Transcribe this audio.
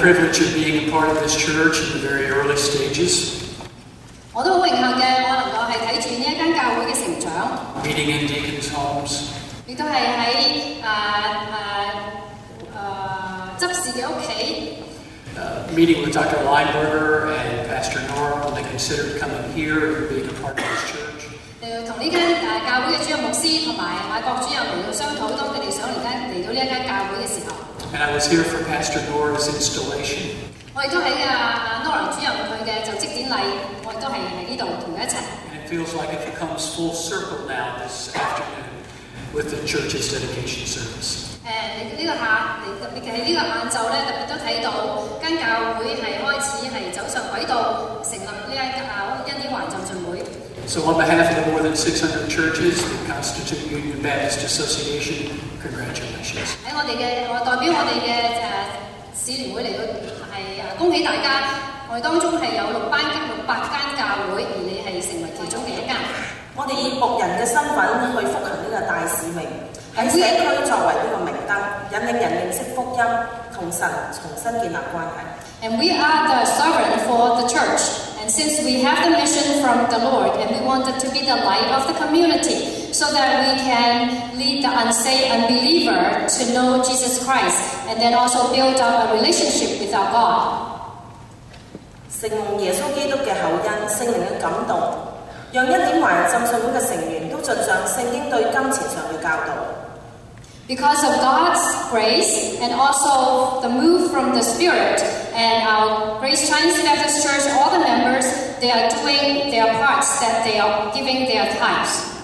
privilege of being a part of this church in the very early stages. 我都好榮幸嘅，我能夠係睇住呢一間教會嘅成長。Meeting in deacons' homes. 亦都係喺執事嘅屋企。Meeting with Dr. Lineberger and Pastor Norm when they considered coming here and being a part of this church. 同呢間教會嘅主任牧師同埋郭主任嚟到商討，當佢哋想嚟到呢一間教會嘅時候。And I was here for Pastor Nora's installation. 我亦都喺Nora 主任佢嘅就職典禮，我亦都係喺呢度同佢一齊。And it feels like it comes full circle now this afternoon with the church's dedication service. 呢個特別係呢個晏晝咧，特別都睇到間教會係開始係走上軌道，成立呢一恩典懷浸信會。So on behalf of the more than 600 churches that constitute Union Baptist Association, congratulations. 喺我代表我哋嘅使聯會嚟到係恭喜大家，我哋當中係有600間教會，而你係成為其中嘅一間。我哋以僕人嘅身份去復行呢個大使命，喺社區作為呢個明燈，引領人認識福音，同神重新建立關係。And we are the servant for the church. And since we have the mission from the Lord, and we wanted to be the light of the community, so that we can lead the unsaved unbeliever to know Jesus Christ, and then also build up a relationship with our God. 承蒙耶穌基督嘅厚恩、聖靈嘅感動，讓恩典懷浸信會嘅成員都盡上聖經對金錢上嘅教導。Because of God's grace and also the move from the Spirit and our Grace Chinese Baptist Church, all the members, they are doing their parts, that they are giving their tithes.